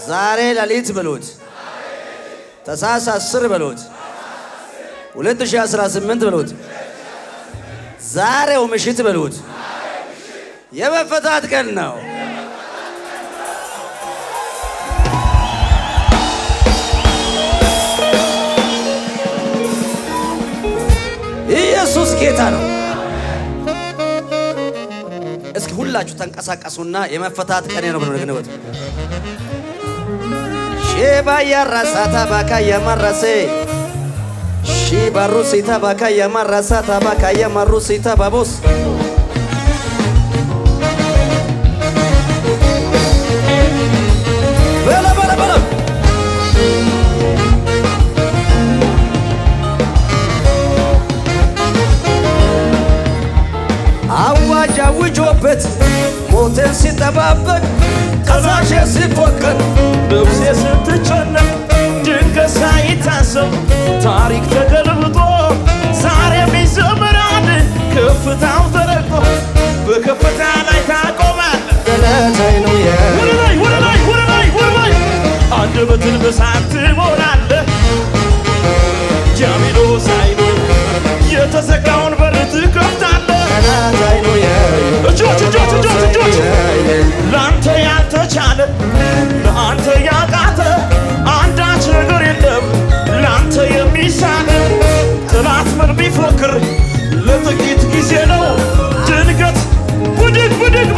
ዛሬ ሌሊት በሉት ታኅሳስ 10 በሉት 2018 በሉት ዛሬው ምሽት በሉት የመፈታት ቀን ነው። ኢየሱስ ጌታ ነው። እስኪ ሁላችሁ ተንቀሳቀሱና የመፈታት ቀን ነው ብሎ ነገነውት ሼባያ ራሳታ ባካ የማራሴ ሺባሩሲታ ባካ የማራሳታ ባካ የማሩሲታ ባቦስ በላ አዋጅ አውጆበት ሞቴን ሲጠባበቅ ቀዛሼ ሲፎክር ነፍሴ ስትጨነቅ ድንገት ሳይታሰብ ታሪክ ተገልብጦ ዛሬም ይዘምራል ከፍታው ተረግጦ በከፍታ ላይ ታቆማል። ገለታይ ነው ወደ ላይ አንደበትን በሳት ትሞላለህ። ዲያብሎስ አይኖር የተዘጋውን በር ትከፍታለህ። እጆች ለአንተ ያልተቻለ ለአንተ ያቃተ አንዳች ነገር የለም ለአንተ የሚሳነ። ጠላት ምን ቢፎክር ለጥቂት ጊዜ ነው። ድንገት ብድግ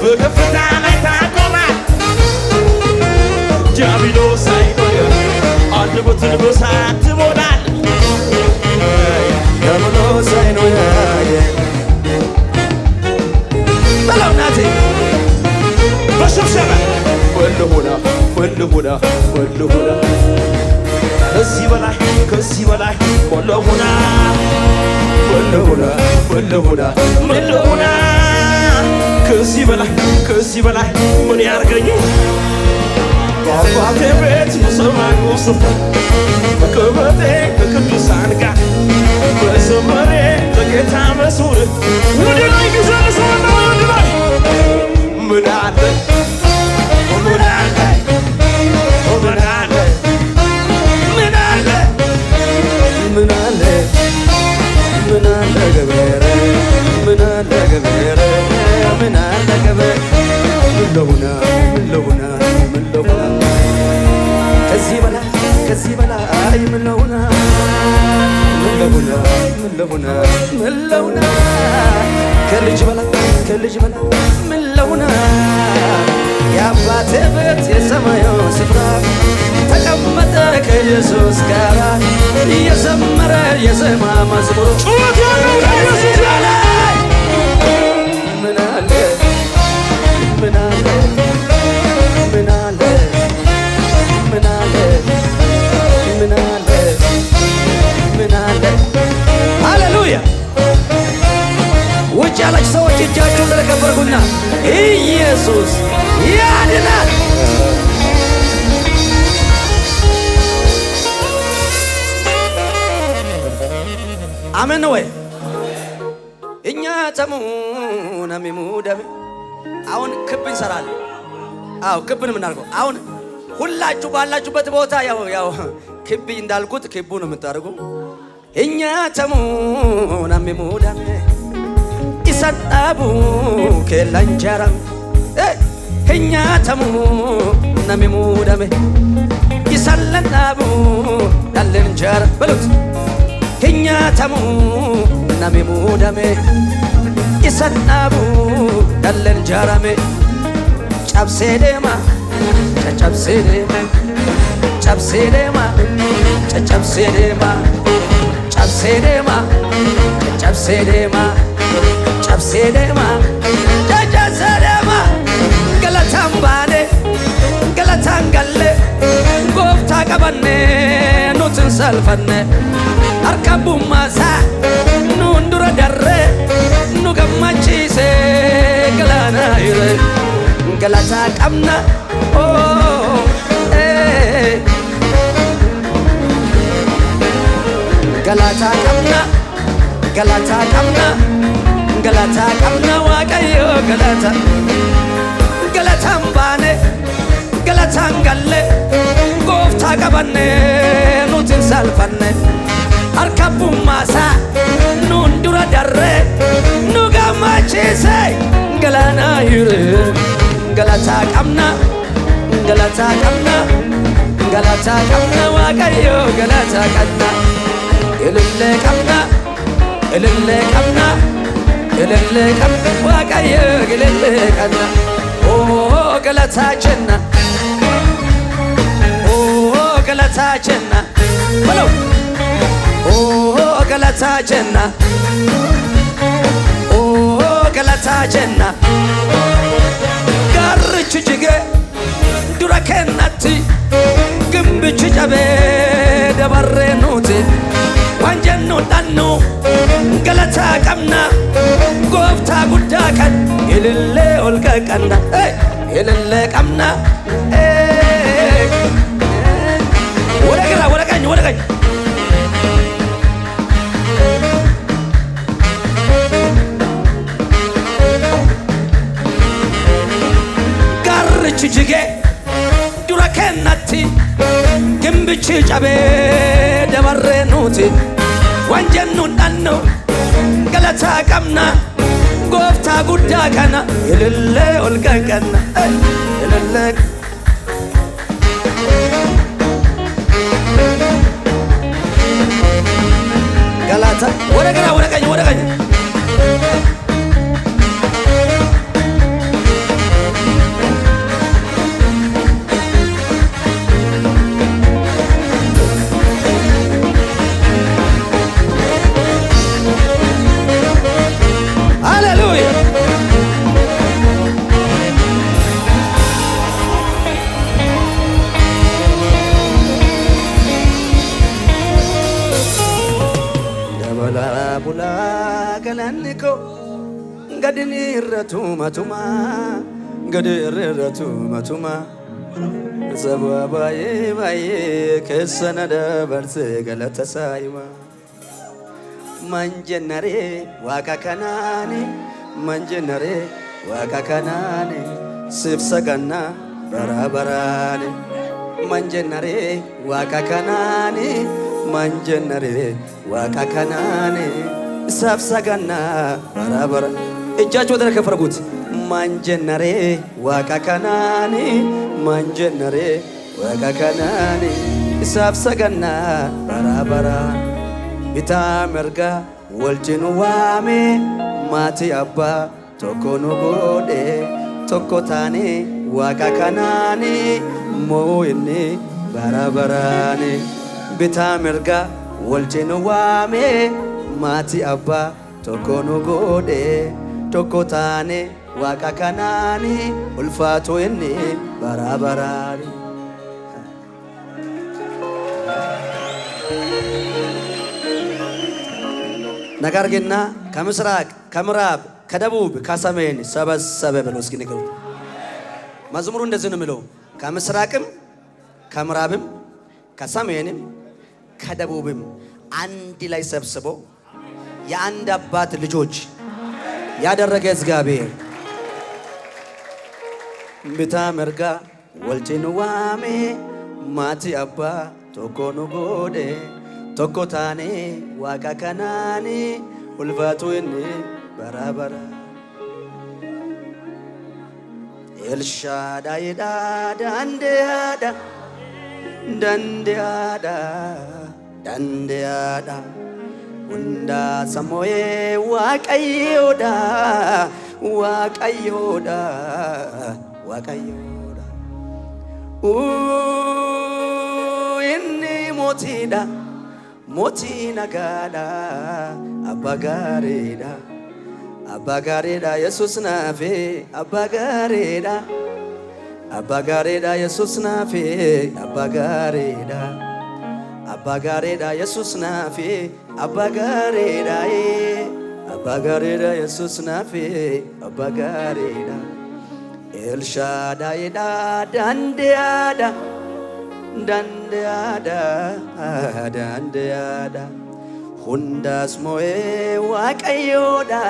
በከፍታ ላይ ታቆማል። ዲያብሎስ አይኖር አንደበትን በሳት ትሞላለህ። ዲያብሎስ አይኖር በላውናቴ በሽብሸባ ወልሁና ከዚህ በላይ ወልሁና ከዚህ በላይ ምን ያርገኝ? በአባቴ ቤት በሰማዩ ስፍራ በክብሬ ከቅዱሳን ጋር በዘመሬ በጌታ መዝሙር ወደ ላይ ግዘልሰዋና ወደ ላይ ምን አለ ከዚህ በላይ ምን ለሆነ ከልጅ በላይ ምን ለሆነ የአባቴ ቤት የሰማዩ ስፍራ ተቀመጠ ከኢየሱስ ጋር እየዘመረ የዜማ መዝሙር ጩኸት ያለው ኢየሱስ ላይ ምን አለ ሃሌሉያ። ውጭ ያላችሁ ሰዎች እጃችሁን ተከበርኩና ኢየሱስ ያድናል። አሜን ወይ? እኛ ተሙና ሚሙደም አሁን ክብ እንሰራለን። ክብን የምናደርገው አሁን ሁላችሁ ባላችሁበት ቦታ ያው ክብ እንዳልኩት ክቡ ነው የምታደርጉ። እኛ ተሙና ሚሙደም ኢሰጣቡ ከላንጀራም እኛ ተሙና ሚሙደም ኢሰለናቡ ዳለንጀራ በሉት እኛ ተሙና ሚሙደም ኢሰጣቡ ዳለንጀራም ጨብሴ ደማ ገለታን ባኔ ገለታን ገሌ ጎፍታ ቀበኔ ኑትን ሰልፈኔ አርከቡማሳ ኑን ዱረ ደሬ ኑ ገማቺሴ ገላና ይረ ገለታ ቀምና ገለታ ቀምና ዋቀዮ ገለታን ባኔ galatangalle gooftaa qabanne nuti salfanne harkabbummaasa nuun dura darre nu gammachiise galana hire galataa qabna galataa qabna galataa qabna waaqayyo galataa qabna ilillee qabna ilillee qabna ilillee qabna waaqayyo ilillee qabna oh galataa jenna oh galataa jenna hello oh galataa jenna oh galataa jenna garrichi jige dura kennatti gimbichi jabe dabarre nuti wanjennu dannu galataa qabna gooftaa guddaa kan ilillee olqa qabna ilillee qabna wala gany garrichi jige dura kennatti gimbichi jabe dabarre nuti wanjennu dannu galataa qabna gooftaa guddaa kana ilillee olqa qabna ilillee galata wala gany hallelujah dabala bula galaniko gadini irratu matuma sababa baye kesana dabarse galata saima manjennare waaqa kanaani manjennare waaqa kanaani sibsaganna barabaraani manjennare waaqa kanaani manjennare waaqa kanaani sibsaganna barabara እጃችሁ ወደ ከፈርጉት manjennare waaqa kanaani manjennare waaqa kanaani sibsaganna barabara bitaa mirga wajjin waame maatii abbaa tokko nu godhe tokko taane waaqa kanaani moo'inni barabaraani bitaa mirga wajjin waame maatii abbaa tokko nu godhe tokko taane waaqa kanaani ulfaatu inni barabaraani ነገር ግና ከምስራቅ ከምዕራብ ከደቡብ ከሰሜን ሰበሰበ ብሎ እስኪ ንገሩ። መዝሙሩ እንደዚህ ነው የሚለው ከምስራቅም ከምዕራብም ከሰሜንም ከደቡብም አንድ ላይ ሰብስቦ የአንድ አባት ልጆች ያደረገ እግዚአብሔር ብታ መርጋ ወልቼን ዋሜ ማቲ አባ ቶኮኑ ጎዴ tokko taane waaqa kanaani ulfaatu inni barabara elshaadaayidha dandeyaadha hundaa samooyee waaqayyoodha inni mootiidha Moti nagada abagareda Yesus nafe abagareda Yesus nafe abagareda Yesus nafe abagareda Yesus nafe abagareda El Shaddai da dandeada hundas moe waaqayyoda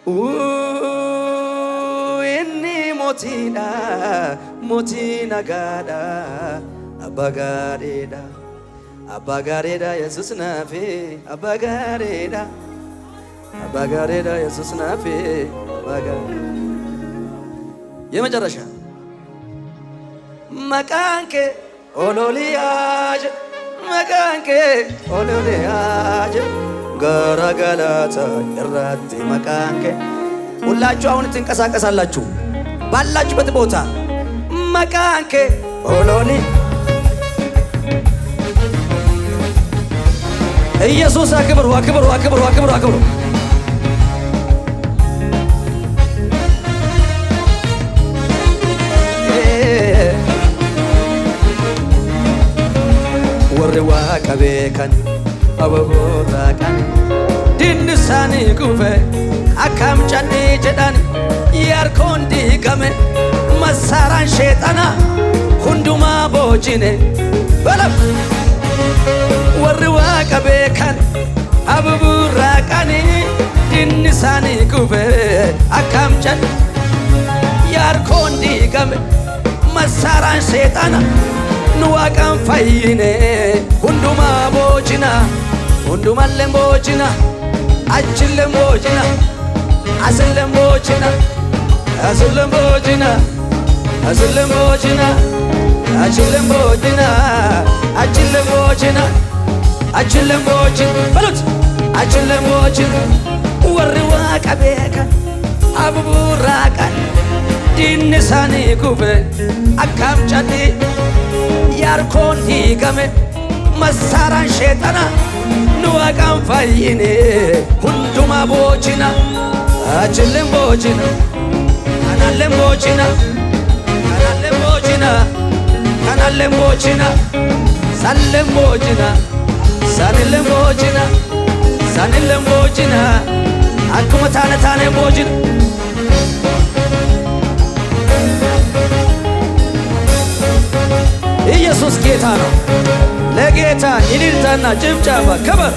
inni mootiidha mootii nagaadha abbaa gaariidha abbaa gaariidha Yesuus naafi abbaa gaariidha abbaa gaariidha Yesuus naaፊ አባ ጋሪዳ የመጨረሻ መቃንኬ ኦሎሊያጅ መቃንኬ ኦሎሊያጅ ገረገለተ ይራቲ መቃንኬ ሁላችሁ አሁን ትንቀሳቀሳላችሁ ባላችሁበት ቦታ መቃንኬ ኦሎሊ ኢየሱስ አክብሩ አክብሩ አክብሩ አክብሩ አክብሩ ወርዋ ከቤከን አበቦራቀን ድንሳኒ ጉፈ አካም ጨኔ ጀዳን ያርኮን ዲገመ መሳራን ሸጣና ሁንዱማ ቦጂኔ በለም ወርዋ ከቤከን አበቦራቀን ድንሳኒ ጉፈ አካም ጨኔ ያርኮን ዲገመ መሳራን ሸጣና nuwaqan fayyine hunduma boocina hundumalleen boocina achilleen boocina asilleen boocina asilleen boocina asilleen boocina achilleen boocina achilleen boocina achilleen boocina balut achilleen boocina warri waaqa beekan abuburraaqan diinni isaanii kufe akkam cadhi ያርኮን ዲገመ መሳራን ሸጣና ንዋቃን ፋይኔ ሁንዱማ ቦችና አችልም ቦችና ካናለም ቦችና ካናለም ቦችና ካናለም ቦችና ሳለም ቦችና ሳንለም ቦችና ሳንለም ቦችና አኩመ ታነ ታነ ቦችና ኢየሱስ ጌታ ነው። ለጌታ እልልታና ጭብጨባ ክብር